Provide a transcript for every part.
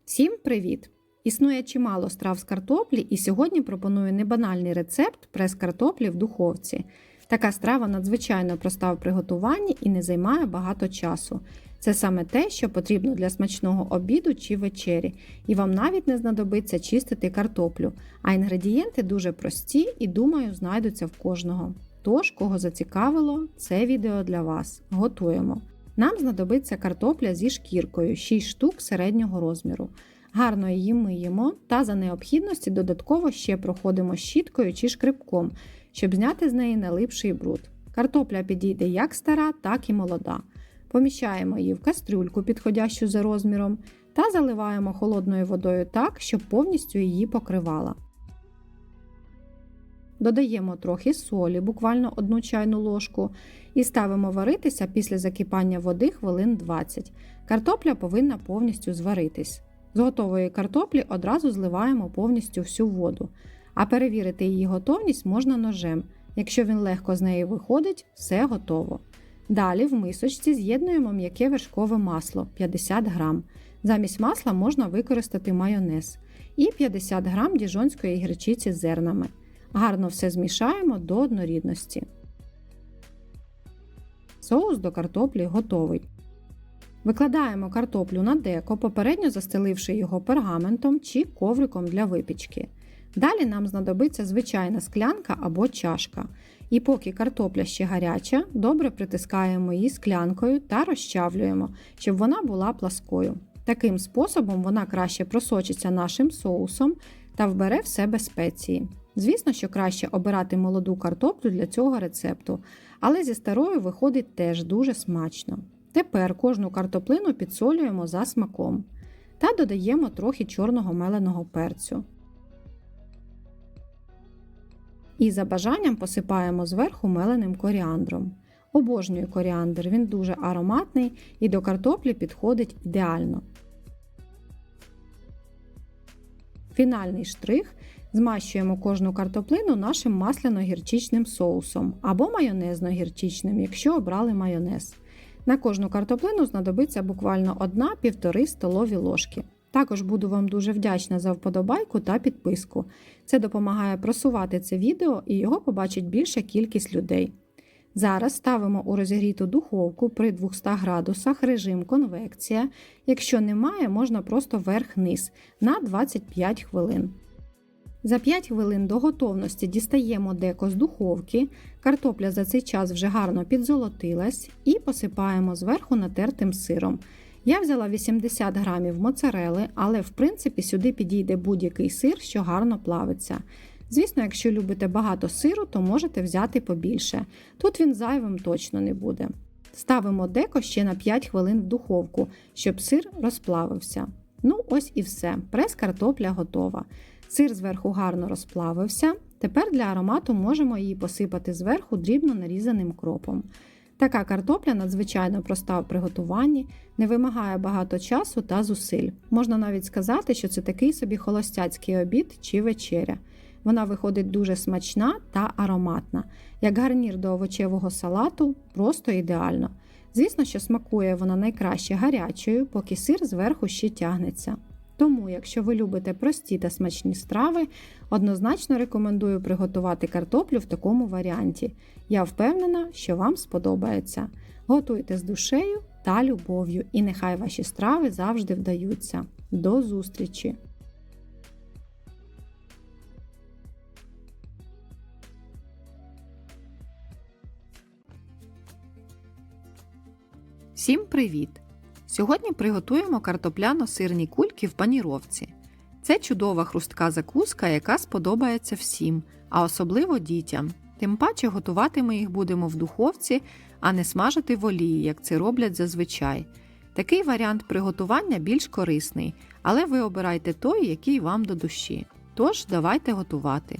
Всім привіт! Існує чимало страв з картоплі, і сьогодні пропоную небанальний рецепт прес картоплі в духовці. Така страва надзвичайно проста в приготуванні і не займає багато часу. Це саме те, що потрібно для смачного обіду чи вечері, і вам навіть не знадобиться чистити картоплю, а інгредієнти дуже прості і, думаю, знайдуться в кожного. Тож, кого зацікавило, це відео для вас. Готуємо! Нам знадобиться картопля зі шкіркою 6 штук середнього розміру. Гарно її миємо та за необхідності додатково ще проходимо щіткою чи шкребком, щоб зняти з неї налипший бруд. Картопля підійде як стара, так і молода. Поміщаємо її в кастрюльку, підходящу за розміром, та заливаємо холодною водою так, щоб повністю її покривала. Додаємо трохи солі, буквально 1 чайну ложку, і ставимо варитися після закипання води хвилин 20. Картопля повинна повністю зваритись. З готової картоплі одразу зливаємо повністю всю воду, а перевірити її готовність можна ножем. Якщо він легко з неї виходить, все готово. Далі в мисочці з'єднуємо м'яке вершкове масло 50 г. Замість масла можна використати майонез і 50 г діжонської гірчиці з зернами. Гарно все змішаємо до однорідності. Соус до картоплі готовий. Викладаємо картоплю на деко, попередньо застеливши його пергаментом чи ковриком для випічки. Далі нам знадобиться звичайна склянка або чашка. І поки картопля ще гаряча, добре притискаємо її склянкою та розчавлюємо, щоб вона була пласкою. Таким способом вона краще просочиться нашим соусом та вбере в себе спеції. Звісно, що краще обирати молоду картоплю для цього рецепту, але зі старою виходить теж дуже смачно. Тепер кожну картоплину підсолюємо за смаком та додаємо трохи чорного меленого перцю. І за бажанням посипаємо зверху меленим коріандром. Обожнюю коріандр, він дуже ароматний і до картоплі підходить ідеально. Фінальний штрих – змащуємо кожну картоплину нашим масляно-гірчичним соусом або майонезно-гірчичним, якщо обрали майонез. На кожну картоплину знадобиться буквально 1–1,5 столові ложки. Також буду вам дуже вдячна за вподобайку та підписку. Це допомагає просувати це відео і його побачить більша кількість людей. Зараз ставимо у розігріту духовку при 200 градусах режим конвекція. Якщо немає, можна просто вверх-вниз на 25 хвилин. За 5 хвилин до готовності дістаємо деко з духовки, картопля за цей час вже гарно підзолотилась і посипаємо зверху натертим сиром. Я взяла 80 грамів моцарели, але в принципі сюди підійде будь-який сир, що гарно плавиться. Звісно, якщо любите багато сиру, то можете взяти побільше. Тут він зайвим точно не буде. Ставимо деко ще на 5 хвилин в духовку, щоб сир розплавився. Ну ось і все, прес-картопля готова. Сир зверху гарно розплавився. Тепер для аромату можемо її посипати зверху дрібно нарізаним кропом. Така картопля надзвичайно проста в приготуванні, не вимагає багато часу та зусиль. Можна навіть сказати, що це такий собі холостяцький обід чи вечеря. Вона виходить дуже смачна та ароматна. Як гарнір до овочевого салату, просто ідеально. Звісно, що смакує вона найкраще гарячою, поки сир зверху ще тягнеться. Тому, якщо ви любите прості та смачні страви, однозначно рекомендую приготувати картоплю в такому варіанті. Я впевнена, що вам сподобається. Готуйте з душею та любов'ю, і нехай ваші страви завжди вдаються. До зустрічі! Всім привіт! Сьогодні приготуємо картопляно-сирні кульки в паніровці. Це чудова хрустка закуска, яка сподобається всім, а особливо дітям. Тим паче готувати ми їх будемо в духовці, а не смажити в олії, як це роблять зазвичай. Такий варіант приготування більш корисний, але ви обирайте той, який вам до душі. Тож, давайте готувати.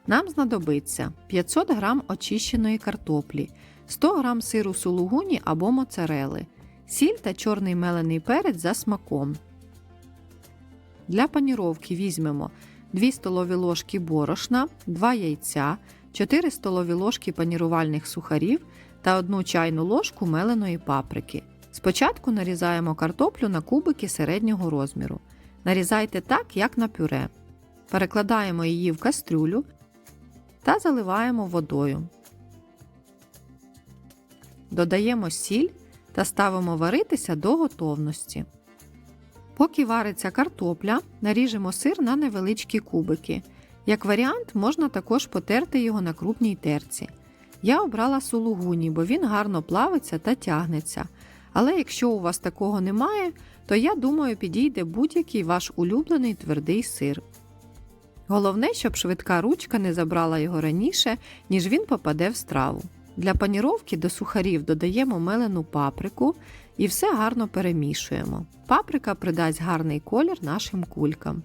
Нам знадобиться 500 г очищеної картоплі, 100 г сиру сулугуні або моцарели, сіль та чорний мелений перець за смаком. Для паніровки візьмемо 2 столові ложки борошна, 2 яйця, 4 столові ложки панірувальних сухарів та 1 чайну ложку меленої паприки. Спочатку нарізаємо картоплю на кубики середнього розміру. Нарізайте так, як на пюре. Перекладаємо її в кастрюлю та заливаємо водою. Додаємо сіль та ставимо варитися до готовності. Поки вариться картопля, наріжемо сир на невеличкі кубики. Як варіант, можна також потерти його на крупній терці. Я обрала сулугуні, бо він гарно плавиться та тягнеться. Але якщо у вас такого немає, то я думаю, підійде будь-який ваш улюблений твердий сир. Головне, щоб швидка ручка не забрала його раніше, ніж він попаде в страву. Для паніровки до сухарів додаємо мелену паприку і все гарно перемішуємо. Паприка придасть гарний колір нашим кулькам.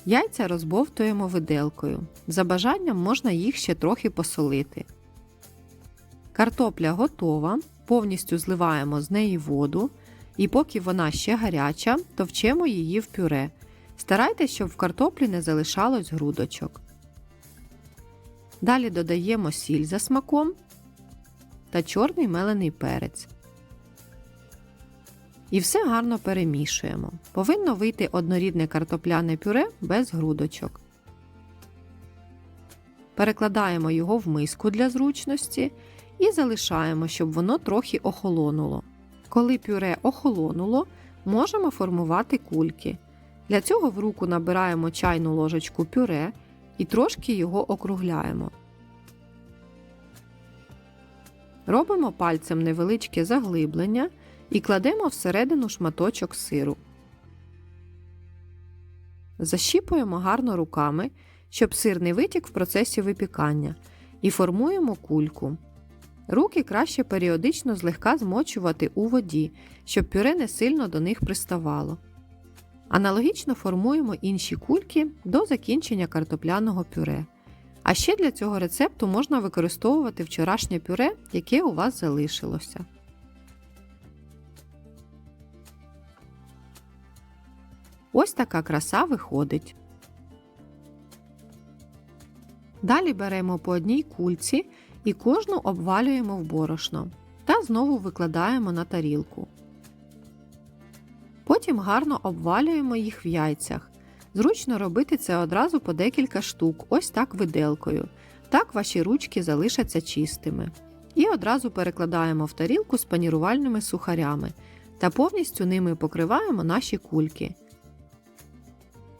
Яйця розбовтуємо виделкою. За бажанням можна їх ще трохи посолити. Картопля готова, повністю зливаємо з неї воду і поки вона ще гаряча, товчемо її в пюре. Старайтесь, щоб в картоплі не залишалось грудочок. Далі додаємо сіль за смаком та чорний мелений перець. І все гарно перемішуємо. Повинно вийти однорідне картопляне пюре без грудочок. Перекладаємо його в миску для зручності і залишаємо, щоб воно трохи охолонуло. Коли пюре охолонуло, можемо формувати кульки. Для цього в руку набираємо чайну ложечку пюре і трошки його округляємо. Робимо пальцем невеличке заглиблення і кладемо всередину шматочок сиру. Защіпуємо гарно руками, щоб сир не витік в процесі випікання, і формуємо кульку. Руки краще періодично злегка змочувати у воді, щоб пюре не сильно до них приставало. Аналогічно формуємо інші кульки до закінчення картопляного пюре. А ще для цього рецепту можна використовувати вчорашнє пюре, яке у вас залишилося. Ось така краса виходить. Далі беремо по одній кульці і кожну обвалюємо в борошно та знову викладаємо на тарілку. Потім гарно обвалюємо їх в яйцях. Зручно робити це одразу по декілька штук, ось так виделкою. Так ваші ручки залишаться чистими. І одразу перекладаємо в тарілку з панірувальними сухарями та повністю ними покриваємо наші кульки.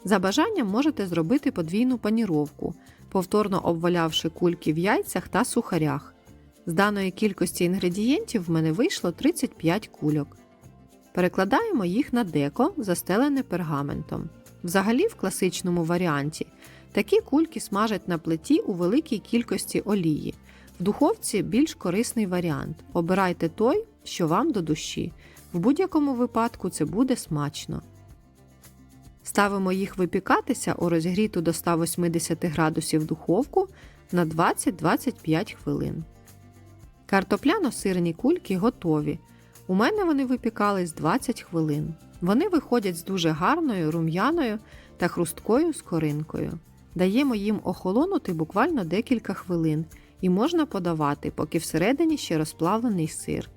За бажанням можете зробити подвійну паніровку, повторно обвалявши кульки в яйцях та сухарях. З даної кількості інгредієнтів в мене вийшло 35 кульок. Перекладаємо їх на деко, застелене пергаментом. Взагалі, в класичному варіанті, такі кульки смажать на плиті у великій кількості олії. В духовці більш корисний варіант. Обирайте той, що вам до душі. В будь-якому випадку це буде смачно. Ставимо їх випікатися у розігріту до 180 градусів духовку на 20-25 хвилин. Картопляно-сирні кульки готові. У мене вони випікались 20 хвилин. Вони виходять з дуже гарною, рум'яною та хрусткою скоринкою. Даємо їм охолонути буквально декілька хвилин і можна подавати, поки всередині ще розплавлений сир.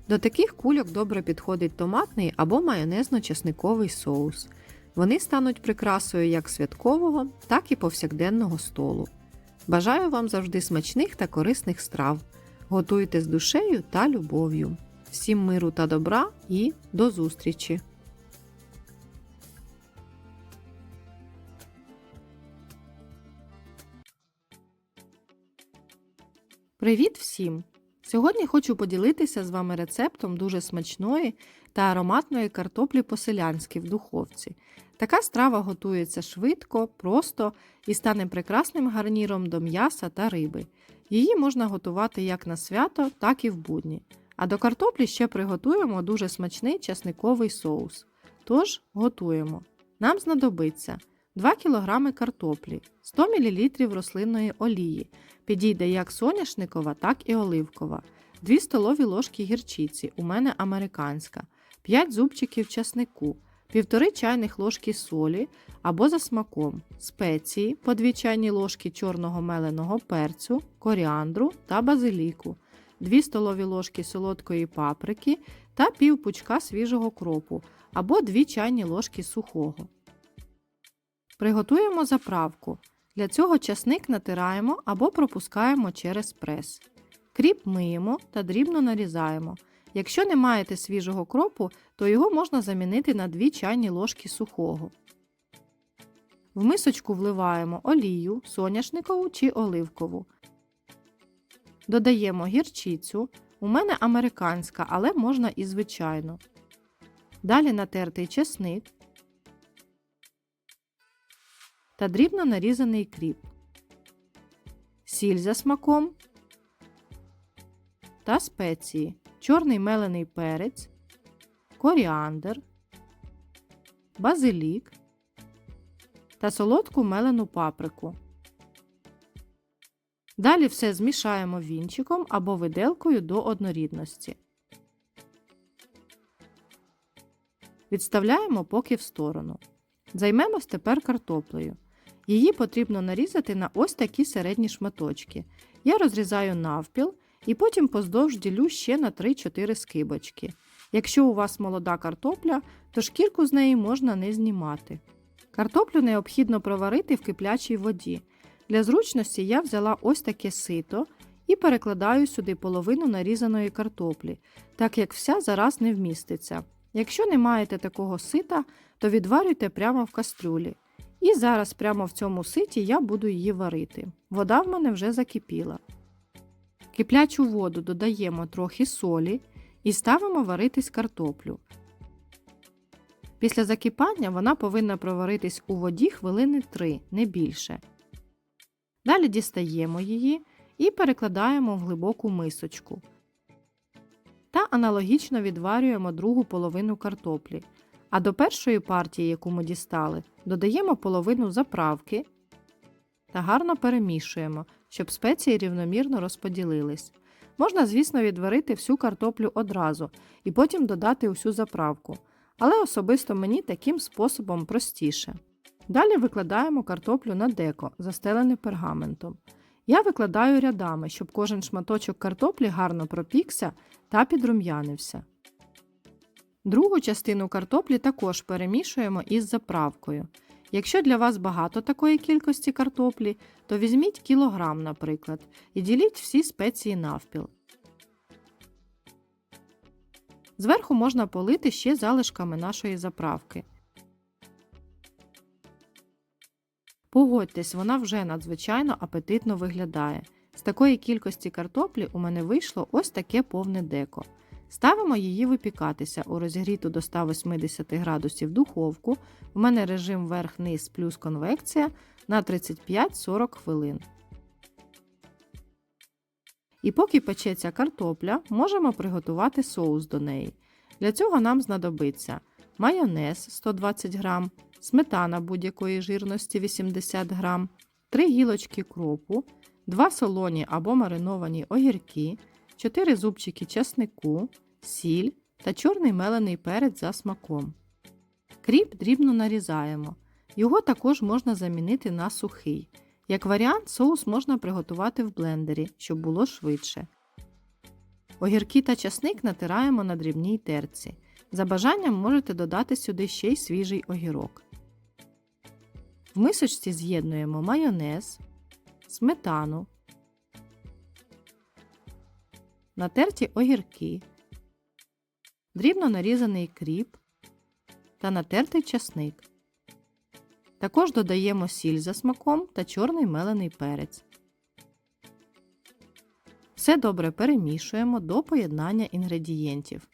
До таких кульок добре підходить томатний або майонезно-чесниковий соус. Вони стануть прикрасою як святкового, так і повсякденного столу. Бажаю вам завжди смачних та корисних страв. Готуйте з душею та любов'ю. Всім миру та добра і до зустрічі! Привіт всім! Сьогодні хочу поділитися з вами рецептом дуже смачної та ароматної картоплі по-селянськи в духовці. Така страва готується швидко, просто і стане прекрасним гарніром до м'яса та риби. Її можна готувати як на свято, так і в будні. А до картоплі ще приготуємо дуже смачний часниковий соус. Тож, готуємо. Нам знадобиться 2 кг картоплі, 100 мл рослинної олії, підійде як соняшникова, так і оливкова, 2 столові ложки гірчиці, у мене американська, 5 зубчиків часнику, 1,5 чайних ложки солі або за смаком, спеції, по 2 чайні ложки чорного меленого перцю, коріандру та базиліку, 2 столові ложки солодкої паприки, та пів пучка свіжого кропу або 2 чайні ложки сухого. Приготуємо заправку. Для цього часник натираємо або пропускаємо через прес. Кріп миємо та дрібно нарізаємо. Якщо не маєте свіжого кропу, то його можна замінити на 2 чайні ложки сухого. В мисочку вливаємо олію, соняшникову чи оливкову. Додаємо гірчицю. У мене американська, але можна і звичайну. Далі натертий чесник та дрібно нарізаний кріп. Сіль за смаком та спеції. Чорний мелений перець, коріандр, базилік та солодку мелену паприку. Далі все змішаємо вінчиком або виделкою до однорідності. Відставляємо поки в сторону. Займемось тепер картоплею. Її потрібно нарізати на ось такі середні шматочки. Я розрізаю навпіл і потім поздовж ділю ще на 3-4 скибочки. Якщо у вас молода картопля, то шкірку з неї можна не знімати. Картоплю необхідно проварити в киплячій воді. Для зручності я взяла ось таке сито і перекладаю сюди половину нарізаної картоплі, так як вся зараз не вміститься. Якщо не маєте такого сита, то відварюйте прямо в кастрюлі. І зараз прямо в цьому ситі я буду її варити. Вода в мене вже закипіла. В киплячу воду додаємо трохи солі і ставимо варитись картоплю. Після закипання вона повинна проваритись у воді хвилини 3, не більше. Далі дістаємо її і перекладаємо в глибоку мисочку. Та аналогічно відварюємо другу половину картоплі. А до першої партії, яку ми дістали, додаємо половину заправки та гарно перемішуємо, щоб спеції рівномірно розподілились. Можна, звісно, відварити всю картоплю одразу і потім додати усю заправку, але особисто мені таким способом простіше. Далі викладаємо картоплю на деко, застелене пергаментом. Я викладаю рядами, щоб кожен шматочок картоплі гарно пропікся та підрум'янився. Другу частину картоплі також перемішуємо із заправкою. Якщо для вас багато такої кількості картоплі, то візьміть кілограм, наприклад, і діліть всі спеції навпіл. Зверху можна полити ще залишками нашої заправки. Погодьтесь, вона вже надзвичайно апетитно виглядає. З такої кількості картоплі у мене вийшло ось таке повне деко. Ставимо її випікатися у розігріту до 180 градусів духовку, в мене режим верх-низ плюс конвекція, на 35-40 хвилин. І поки печеться картопля, можемо приготувати соус до неї. Для цього нам знадобиться майонез 120 г, сметана будь-якої жирності 80 г, 3 гілочки кропу, 2 солоні або мариновані огірки, 4 зубчики часнику, сіль та чорний мелений перець за смаком. Кріп дрібно нарізаємо. Його також можна замінити на сухий. Як варіант, соус можна приготувати в блендері, щоб було швидше. Огірки та часник натираємо на дрібній терці. За бажанням можете додати сюди ще й свіжий огірок. В мисочці з'єднуємо майонез, сметану, натерті огірки, дрібно нарізаний кріп та натертий часник. Також додаємо сіль за смаком та чорний мелений перець. Все добре перемішуємо до поєднання інгредієнтів.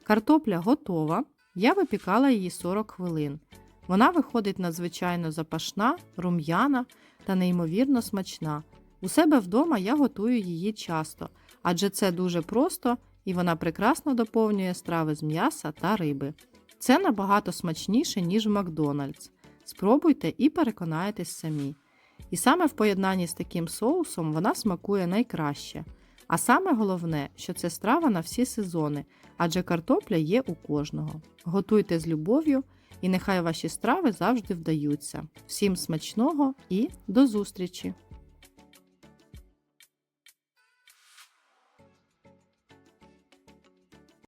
Картопля готова. Я випікала її 40 хвилин. Вона виходить надзвичайно запашна, рум'яна та неймовірно смачна. У себе вдома я готую її часто, адже це дуже просто і вона прекрасно доповнює страви з м'яса та риби. Це набагато смачніше, ніж в Макдональдс. Спробуйте і переконаєтесь самі. І саме в поєднанні з таким соусом вона смакує найкраще. А саме головне, що це страва на всі сезони, адже картопля є у кожного. Готуйте з любов'ю і нехай ваші страви завжди вдаються. Всім смачного і до зустрічі!